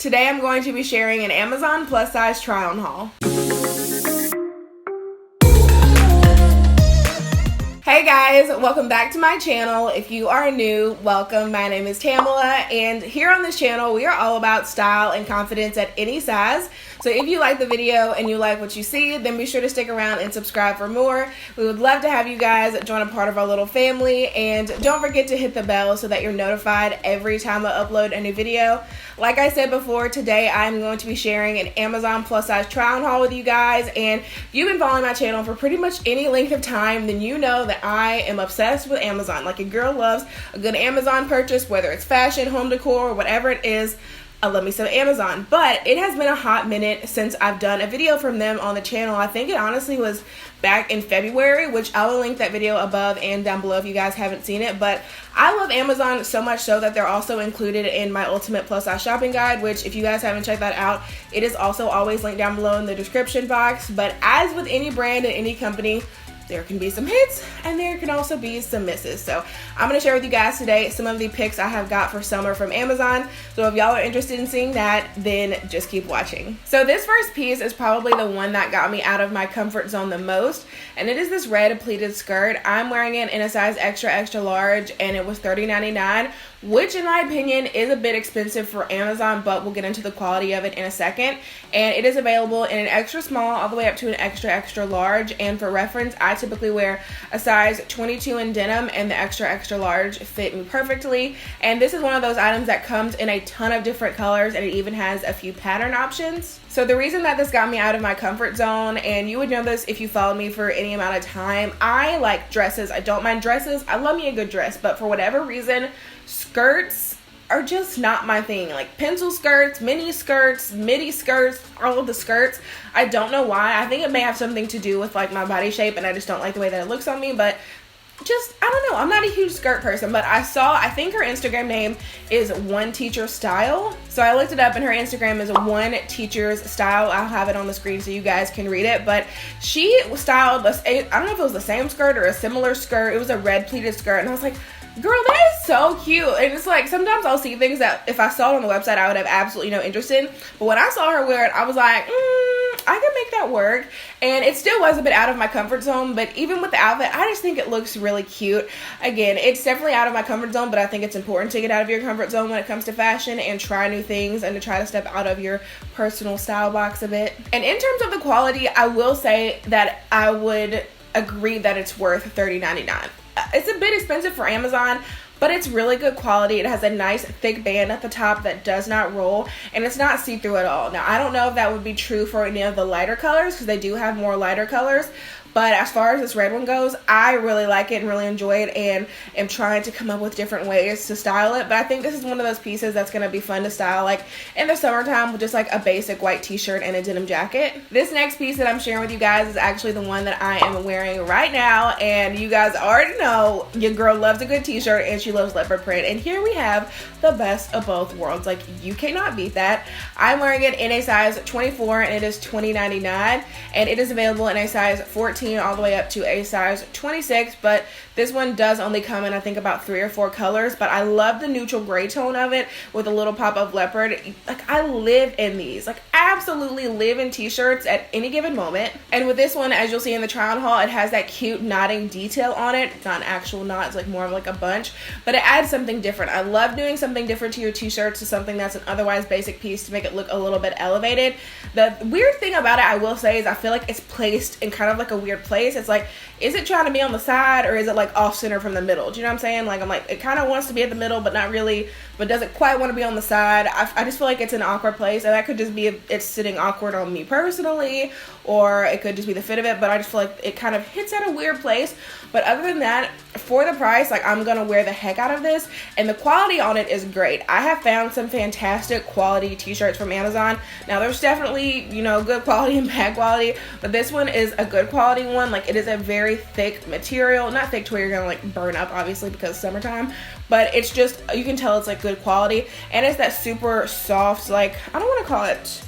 Today I'm going to be sharing an Amazon plus size try on haul. Hey guys, welcome back to my channel. If you are new, welcome. My name is Tamela, and here on this channel we are all about style and confidence at any size. So if you like the video and you like what you see, then be sure to stick around and subscribe for more. We would love to have you guys join a part of our little family, and don't forget to hit the bell so that you're notified every time I upload a new video. Like I said before, today I'm going to be sharing an Amazon plus size try on haul with you guys, and if you've been following my channel for pretty much any length of time, then you know that I am obsessed with Amazon. Like a girl loves a good Amazon purchase, whether it's fashion, home decor, whatever it is. I love me some Amazon, but it has been a hot minute since I've done a video from them on the channel. I think it honestly was back in February, which I will link that video above and down below if you guys haven't seen it. But I love Amazon so much so that they're also included in my ultimate plus size shopping guide, which if you guys haven't checked that out, it is also always linked down below in the description box. But as with any brand and any company, there can be some hits and there can also be some misses. So I'm going to share with you guys today some of the picks I have got for summer from Amazon. So if y'all are interested in seeing that, then just keep watching. So this first piece is probably the one that got me out of my comfort zone the most, and it is this red pleated skirt. I'm wearing it in a size extra extra large, and it was $30.99, which in my opinion is a bit expensive for Amazon, but we'll get into the quality of it in a second. And it is available in an extra small all the way up to an extra extra large, and for reference, I typically wear a size 22 in denim, and the extra extra large fit me perfectly. And this is one of those items that comes in a ton of different colors, and it even has a few pattern options. So the reason that this got me out of my comfort zone, and you would know this if you followed me for any amount of time, I like dresses. I don't mind dresses. I love me a good dress, but for whatever reason, skirts are just not my thing. Like pencil skirts, mini skirts, midi skirts, all of the skirts. I don't know why. I think it may have something to do with like my body shape, and I just don't like the way that it looks on me, but just, I don't know, I'm not a huge skirt person. But I think her Instagram name is One Teacher Style. So I looked it up, and her Instagram is One Teacher's Style. I'll have it on the screen so you guys can read it. But she styled, I don't know if it was the same skirt or a similar skirt. It was a red pleated skirt, and I was like, girl, that is so cute. And it's like, sometimes I'll see things that if I saw it on the website, I would have absolutely no interest in. But when I saw her wear it, I was like, I can make that work. And it still was a bit out of my comfort zone, but even with the outfit, I just think it looks really cute. Again, it's definitely out of my comfort zone, but I think it's important to get out of your comfort zone when it comes to fashion and try new things and to try to step out of your personal style box a bit. And in terms of the quality, I will say that I would agree that it's worth $30.99. It's a bit expensive for Amazon, but it's really good quality. It has a nice thick band at the top that does not roll, and it's not see-through at all. Now, I don't know if that would be true for any of the lighter colors, because they do have more lighter colors. But as far as this red one goes, I really like it and really enjoy it, and am trying to come up with different ways to style it. But I think this is one of those pieces that's going to be fun to style like in the summertime with just like a basic white t-shirt and a denim jacket. This next piece that I'm sharing with you guys is actually the one that I am wearing right now, and you guys already know your girl loves a good t-shirt and she loves leopard print. And here we have the best of both worlds. Like, you cannot beat that. I'm wearing it in a size 24, and it is $20.99, and it is available in a size 14 all the way up to a size 26, but this one does only come in I think about 3 or 4 colors. But I love the neutral gray tone of it with a little pop of leopard. Like, I live in these, like absolutely live in t-shirts at any given moment. And with this one, as you'll see in the try on haul, it has that cute knotting detail on it. It's not an actual knot, it's like more of like a bunch, but it adds something different. I love doing something different to your t-shirts, to something that's an otherwise basic piece, to make it look a little bit elevated. The weird thing about it, I will say, is I feel like it's placed in kind of like a weird place. It's like, is it trying to be on the side, or is it like off center from the middle? Do you know what I'm saying? Like, I'm like, it kind of wants to be at the middle, but not really, but doesn't quite want to be on the side. I just feel like it's an awkward place, and that could just be it's sitting awkward on me personally, or it could just be the fit of it, but I just feel like it kind of hits at a weird place. But other than that, for the price, like, I'm gonna wear the heck out of this, and the quality on it is great. I have found some fantastic quality t-shirts from Amazon. Now, there's definitely, you know, good quality and bad quality, but this one is a good quality one. Like, it is a very thick material, not thick to where you're gonna like burn up, obviously, because it's summertime, but it's just, you can tell it's like good quality, and it's that super soft, like, I don't want to call it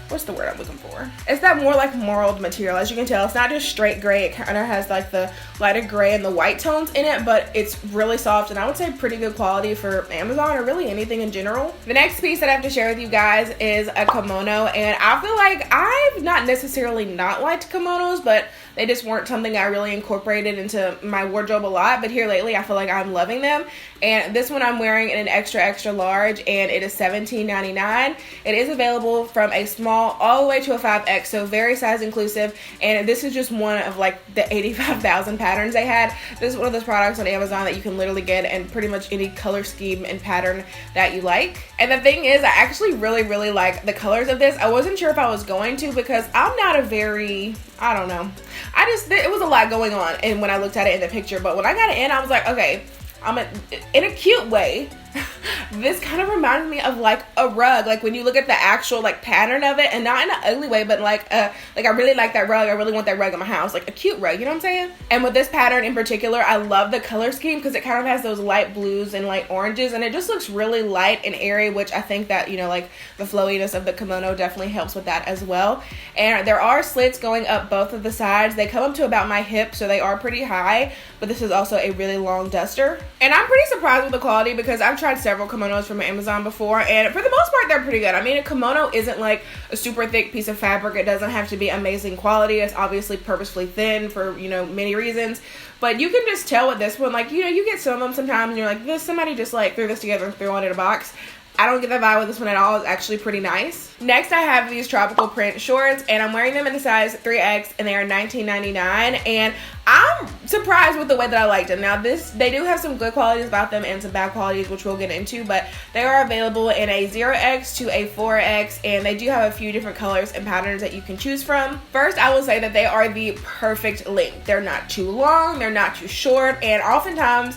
what's the word I'm looking for? It's that more like marled material. As you can tell, it's not just straight gray. It kind of has like the lighter gray and the white tones in it, but it's really soft and I would say pretty good quality for Amazon or really anything in general. The next piece that I have to share with you guys is a kimono, and I feel like I've not necessarily not liked kimonos, but they just weren't something I really incorporated into my wardrobe a lot. But here lately, I feel like I'm loving them. And this one I'm wearing in an extra large, and it is $17.99. It is available from a small all the way to a 5X, so very size inclusive. And this is just one of like the 85,000 patterns they had. This is one of those products on Amazon that you can literally get in pretty much any color scheme and pattern that you like. And the thing is, I actually really like the colors of this. I wasn't sure if I was going to because I'm not a very, I don't know. It was a lot going on and when I looked at it in the picture, but when I got it in, I was like, okay, in a cute way. This kind of reminded me of like a rug, like when you look at the actual like pattern of it, and not in an ugly way, but like I really like that rug. I really want that rug in my house, like a cute rug, you know what I'm saying? And with this pattern in particular, I love the color scheme because it kind of has those light blues and light oranges, and it just looks really light and airy, which I think that, you know, like the flowiness of the kimono definitely helps with that as well. And there are slits going up both of the sides. They come up to about my hip, so they are pretty high, but this is also a really long duster. And I'm pretty surprised with the quality because I've tried several kimonos from Amazon before, and for the most part they're pretty good. I mean, a kimono isn't like a super thick piece of fabric. It doesn't have to be amazing quality. It's obviously purposefully thin for, you know, many reasons, but you can just tell with this one, like, you know, you get some of them sometimes and you're like, this, somebody just like threw this together and threw it in a box. I don't get that vibe with this one at all. It's actually pretty nice. Next, I have these tropical print shorts, and I'm wearing them in a size 3X, and they are $19.99, and I'm surprised with the way that I liked them. Now, they do have some good qualities about them and some bad qualities, which we'll get into, but they are available in a 0X to a 4X, and they do have a few different colors and patterns that you can choose from. First, I will say that they are the perfect length. They're not too long, they're not too short, and oftentimes,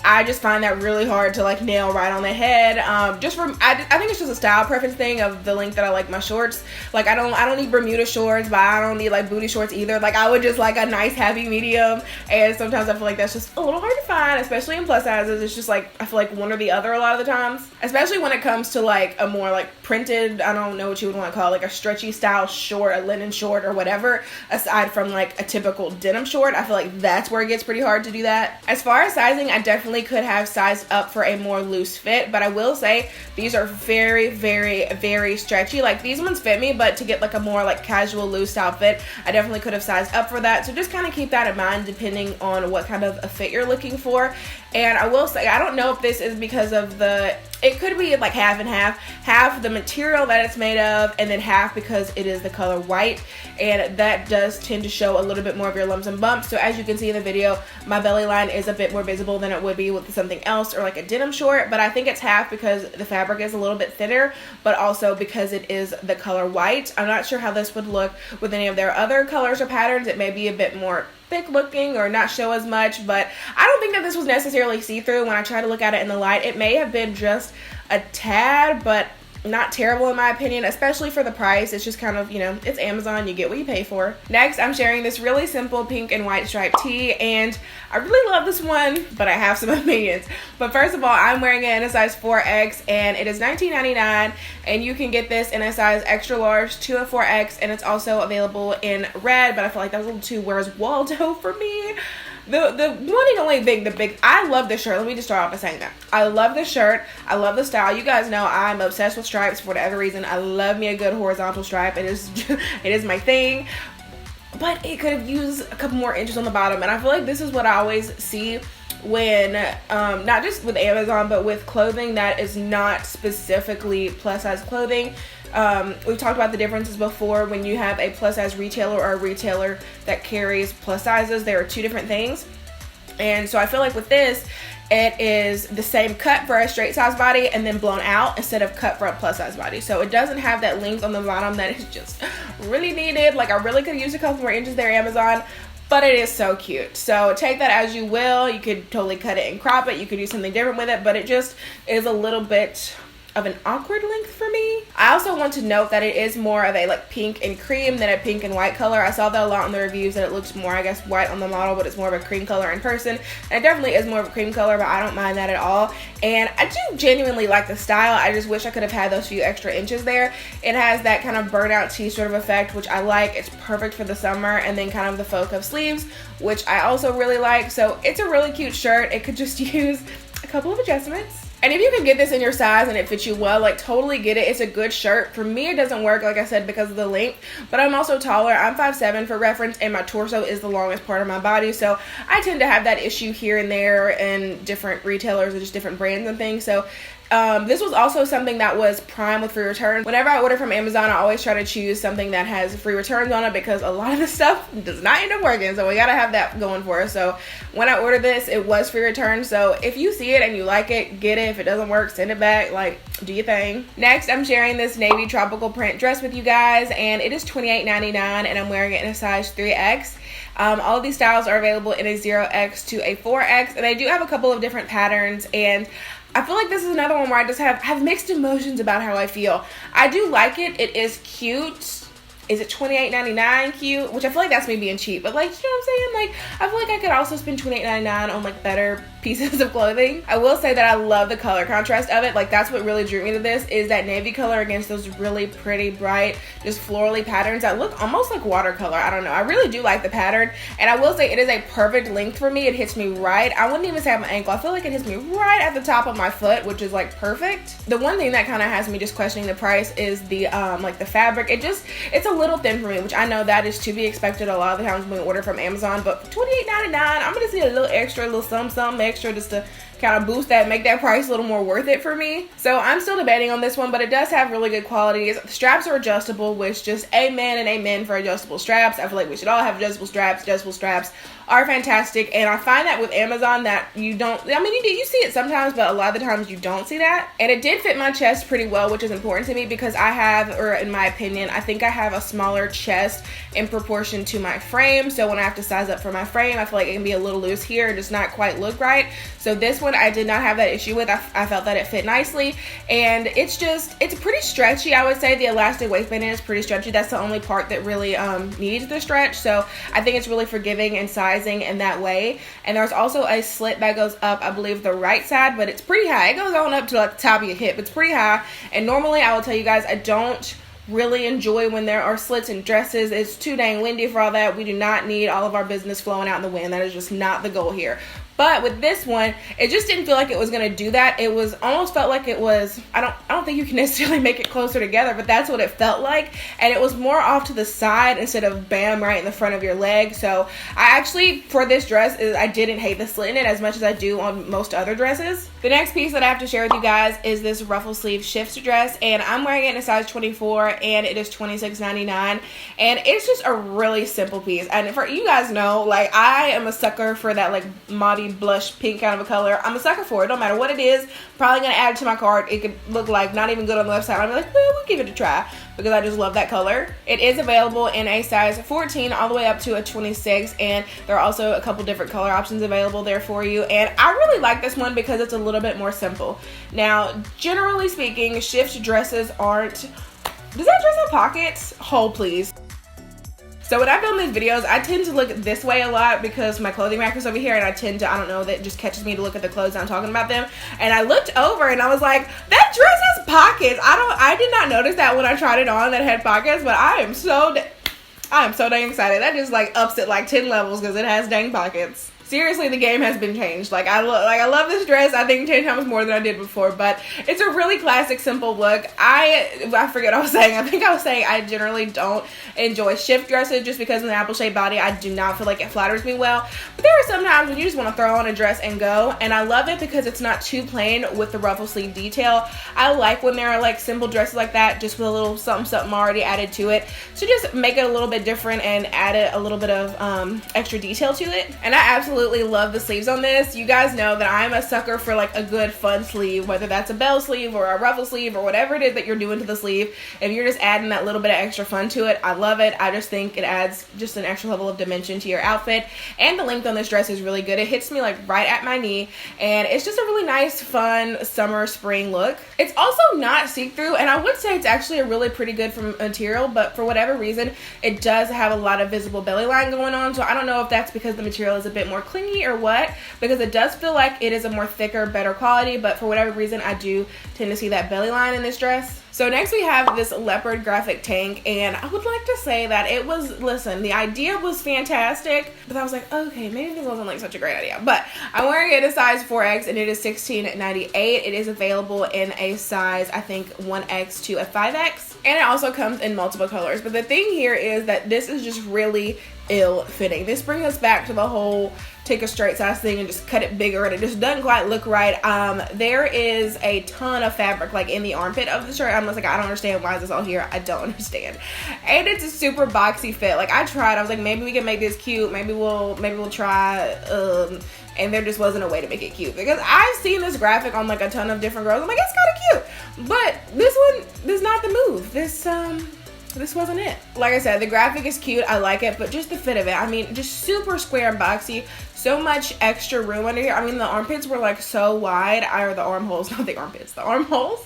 I just find that really hard to like nail right on the head. I think it's just a style preference thing of the length that I like my shorts. Like I don't need Bermuda shorts, but I don't need like booty shorts either. Like I would just like a nice happy medium, and sometimes I feel like that's just a little hard to find, especially in plus sizes. It's just like I feel like one or the other a lot of the times, especially when it comes to like a more like printed, I don't know what you would want to call it, like a stretchy style short, a linen short or whatever, aside from like a typical denim short. I feel like that's where it gets pretty hard to do that. As far as sizing, I definitely could have sized up for a more loose fit, but I will say these are very stretchy. Like these ones fit me, but to get like a more like casual loose style fit, I definitely could have sized up for that. So just kind of keep that in mind depending on what kind of a fit you're looking for. And I will say, I don't know if this is because of it could be like half and half the material that it's made of, and then half because it is the color white, and that does tend to show a little bit more of your lumps and bumps. So as you can see in the video, my belly line is a bit more visible than it would be with something else or like a denim short, but I think it's half because the fabric is a little bit thinner, but also because it is the color white. I'm not sure how this would look with any of their other colors or patterns. It may be a bit more thick looking or not show as much, but I don't think that this was necessarily see-through when I try to look at it in the light. It may have been just a tad, but not terrible in my opinion, especially for the price. It's just kind of, you know, it's Amazon, you get what you pay for. Next, I'm sharing this really simple pink and white striped tee, and I really love this one, but I have some opinions. But first of all, I'm wearing it in a size 4X, and it is $19.99, and you can get this in a size extra large to a 4X, and it's also available in red, but I feel like that was a little too Where's Waldo for me. The one and only thing, I love this shirt. Let me just start off by saying that. I love this shirt. I love the style. You guys know I'm obsessed with stripes for whatever reason. I love me a good horizontal stripe. It is my thing. But it could have used a couple more inches on the bottom. And I feel like this is what I always see when, not just with Amazon, but with clothing that is not specifically plus size clothing. We've talked about the differences before when you have a plus size retailer or a retailer that carries plus sizes. There are two different things. And so I feel like with this, it is the same cut for a straight size body and then blown out instead of cut for a plus size body. So it doesn't have that length on the bottom that is just really needed. Like I really could use a couple more inches there, Amazon. But it is so cute. So take that as you will. You could totally cut it and crop it. You could do something different with it, but it just is a little bit of an awkward length for me. I also want to note that it is more of a like pink and cream than a pink and white color. I saw that a lot in the reviews, that it looks more, I guess, white on the model, but it's more of a cream color in person. And it definitely is more of a cream color, but I don't mind that at all. And I do genuinely like the style. I just wish I could have had those few extra inches there. It has that kind of burnout tee sort of effect, which I like. It's perfect for the summer. And then kind of the faux cuff sleeves, which I also really like. So it's a really cute shirt. It could just use a couple of adjustments. And if you can get this in your size and it fits you well, like totally get it. It's a good shirt. For me, it doesn't work, like I said, because of the length, but I'm also taller. I'm 5'7" for reference, and my torso is the longest part of my body. So I tend to have that issue here and there in different retailers or just different brands and things. So this was also something that was prime with free returns. Whenever I order from Amazon, I always try to choose something that has free returns on it, because a lot of the stuff does not end up working. So we gotta have that going for us. So when I ordered this, it was free returns. So if you see it and you like it, get it. If it doesn't work, send it back. Like, do your thing. Next, I'm sharing this navy tropical print dress with you guys, and it is $28.99, and I'm wearing it in a size 3X. All of these styles are available in a 0X to a 4X, and I do have a couple of different patterns, and I feel like this is another one where I just have mixed emotions about how I feel. I do like it. It is cute. Is it $28.99 cute? Which I feel like that's me being cheap, but like, you know what I'm saying? Like, I feel like I could also spend $28.99 on like better pieces of clothing. I will say that I love the color contrast of it. Like, that's what really drew me to this, is that navy color against those really pretty, bright, just florally patterns that look almost like watercolor. I don't know. I really do like the pattern, and I will say it is a perfect length for me. It hits me right. I wouldn't even say at my ankle. I feel like it hits me right at the top of my foot, which is like perfect. The one thing that kind of has me just questioning the price is the like the fabric. It's a little thin for me, which I know that is to be expected a lot of the times when we order from Amazon, but for $28.99, I'm gonna see a little extra, a little something extra, just to kind of boost that, make that price a little more worth it for me. So I'm still debating on this one, but it does have really good qualities. The straps are adjustable, which just amen and amen for adjustable straps. I feel like we should all have adjustable straps. Adjustable straps are fantastic, and I find that with Amazon that you don't, I mean, you see it sometimes, but a lot of the times you don't see that. And it did fit my chest pretty well, which is important to me, because I have, or in my opinion, I think I have a smaller chest in proportion to my frame. So when I have to size up for my frame, I feel like it can be a little loose here and just not quite look right. So this one I did not have that issue with. I felt that it fit nicely, and it's pretty stretchy. I would say the elastic waistband is pretty stretchy. That's the only part that really needs the stretch. So I think it's really forgiving and sizing in that way. And there's also a slit that goes up, I believe, the right side, but it's pretty high. It goes on up to like the top of your hip. It's pretty high. And normally, I will tell you guys, I don't really enjoy when there are slits in dresses. It's too dang windy for all that. We do not need all of our business flowing out in the wind. That is just not the goal here. But with this one, it just didn't feel like it was gonna do that. It was almost felt like it was, I don't think you can necessarily make it closer together, but that's what it felt like. And it was more off to the side instead of bam right in the front of your leg. So I actually, for this dress, I didn't hate the slit in it as much as I do on most other dresses. The next piece that I have to share with you guys is this ruffle sleeve shift dress, and I'm wearing it in a size 24, and it is $26.99, and it's just a really simple piece. And for you guys know, like, I am a sucker for that like mauve blush pink kind of a color. I'm a sucker for it. No matter what it is, probably gonna add it to my cart. It could look like not even good on the website. I'm like, well, we'll give it a try, because I just love that color. It is available in a size 14 all the way up to a 26, and there are also a couple different color options available there for you. And I really like this one because it's a little bit more simple. Now, generally speaking, shift dresses aren't, does that dress have pockets? Hold please. So when I film these videos, I tend to look this way a lot because my clothing rack is over here, and I tend to, I don't know, that just catches me to look at the clothes and I'm talking about them. And I looked over and I was like, that dress has pockets. I did not notice that when I tried it on that it had pockets, but I am so dang excited. That just like ups it like 10 levels because it has dang pockets. Seriously, the game has been changed. Like I love this dress, I think 10 times more than I did before, but it's a really classic, simple look. I forget what I was saying. I think I was saying I generally don't enjoy shift dresses just because of the apple shaped body. I do not feel like it flatters me well. But there are some times when you just want to throw on a dress and go, and I love it because it's not too plain with the ruffle sleeve detail. I like when there are like simple dresses like that, just with a little something already added to it. So just make it a little bit different and add a little bit of extra detail to it. And I absolutely absolutely love the sleeves on this. You guys know that I'm a sucker for like a good fun sleeve, whether that's a bell sleeve or a ruffle sleeve or whatever it is that you're doing to the sleeve. If you're just adding that little bit of extra fun to it, I love it. I just think it adds just an extra level of dimension to your outfit. And the length on this dress is really good. It hits me like right at my knee, and it's just a really nice, fun summer spring look. It's also not see-through, and I would say it's actually a really pretty good material, but for whatever reason, it does have a lot of visible belly line going on. So I don't know if that's because the material is a bit more clingy or what, because it does feel like it is a more thicker, better quality, but for whatever reason, I do tend to see that belly line in this dress. So next we have this leopard graphic tank, and I would like to say that it was, listen, the idea was fantastic, but I was like, okay, maybe this wasn't like such a great idea. But I'm wearing it in a size 4X, and it is $16.98. It is available in a size, I think, 1X to a 5X, and it also comes in multiple colors. But the thing here is that this is just really ill-fitting. This brings us back to the whole take a straight size thing and just cut it bigger, and it just doesn't quite look right. There is a ton of fabric like in the armpit of the shirt. I'm just like, I don't understand, why is this all here? I don't understand. And it's a super boxy fit. Like, I tried, I was like, maybe we can make this cute, maybe we'll try, and there just wasn't a way to make it cute, because I've seen this graphic on like a ton of different girls. I'm like, it's kind of cute, but this one is not the move. This wasn't it. Like I said, the graphic is cute, I like it, but just the fit of it, I mean, just super square and boxy, so much extra room under here. I mean, the armpits were like so wide, or the armholes, not the armpits, the armholes.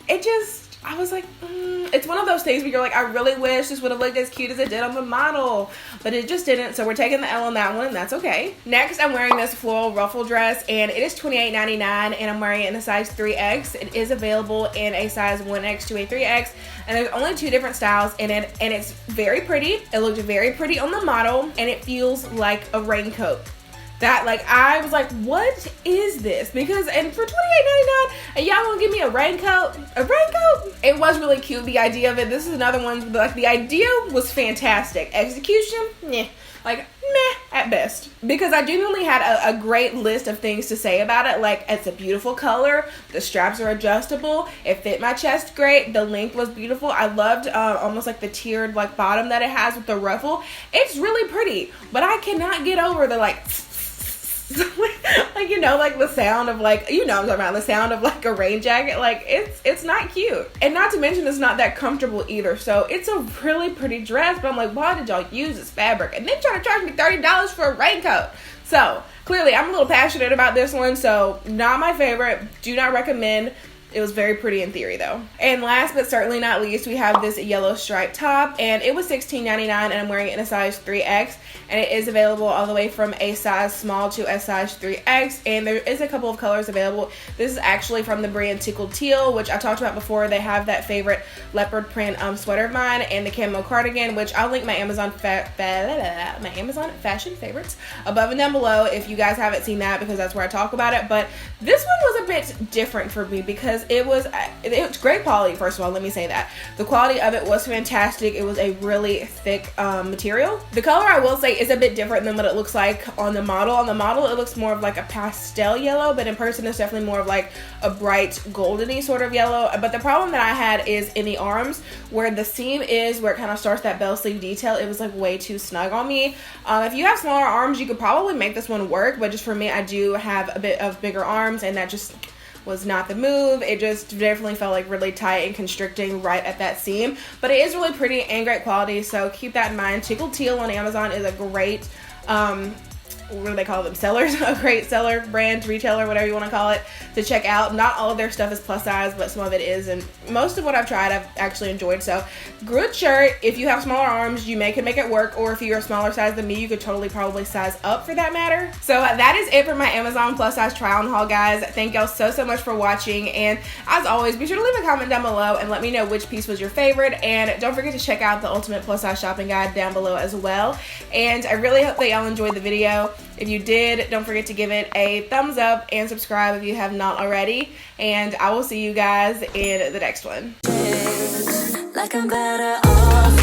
It just, I was like, it's one of those things where you're like, I really wish this would have looked as cute as it did on the model, but it just didn't, so we're taking the L on that one, and that's okay. Next, I'm wearing this floral ruffle dress, and it is $28.99, and I'm wearing it in a size 3X. It is available in a size 1X to a 3X, and there's only 2 different styles in it, and it's very pretty. It looked very pretty on the model, and it feels like a raincoat. That, like, I was like, what is this? Because, and for $28.99, and y'all gonna give me a raincoat? A raincoat? It was really cute, the idea of it. This is another one, like, the idea was fantastic. Execution? Meh. Like, meh at best. Because I genuinely had a great list of things to say about it. Like, it's a beautiful color, the straps are adjustable, it fit my chest great, the length was beautiful. I loved almost like the tiered like bottom that it has with the ruffle. It's really pretty, but I cannot get over the like like, you know, like the sound of like, you know what I'm talking about, the sound of like a rain jacket. Like, it's not cute, and not to mention it's not that comfortable either. So it's a really pretty dress, but I'm like, why did y'all use this fabric and then try to charge me $30 for a raincoat? So clearly I'm a little passionate about this one, so not my favorite, do not recommend. It was very pretty in theory though. And last but certainly not least, we have this yellow striped top, and it was $16.99, and I'm wearing it in a size 3X, and it is available all the way from a size small to a size 3X, and there is a couple of colors available. This is actually from the brand Tickled Teal, which I talked about before. They have that favorite leopard print sweater of mine, and the camo cardigan, which I'll link my Amazon fashion favorites above and down below if you guys haven't seen that, because that's where I talk about it. But this one was a bit different for me because it was great quality. First of all, let me say that the quality of it was fantastic. It was a really thick material. The color, I will say, is a bit different than what it looks like on the model. On the model, it looks more of like a pastel yellow, but in person it's definitely more of like a bright goldeny sort of yellow. But the problem that I had is in the arms, where the seam is, where it kind of starts that bell sleeve detail. It was like way too snug on me. If you have smaller arms, you could probably make this one work, but just for me, I do have a bit of bigger arms, and that just was not the move. It just definitely felt like really tight and constricting right at that seam, but it is really pretty and great quality, so keep that in mind. Tickled Teal on Amazon is a great what do they call them, sellers, a great seller, brand, retailer, whatever you want to call it, to check out. Not all of their stuff is plus size, but some of it is, and most of what I've tried I've actually enjoyed. So good shirt. If you have smaller arms, you can make it work, or if you're a smaller size than me, you could totally probably size up for that matter. So that is it for my Amazon plus size try on haul, guys. Thank y'all so much for watching, and as always, be sure to leave a comment down below and let me know which piece was your favorite, and don't forget to check out the ultimate plus size shopping guide down below as well. And I really hope that y'all enjoyed the video. If you did, don't forget to give it a thumbs up and subscribe if you have not already. And I will see you guys in the next one. Like I'm better off.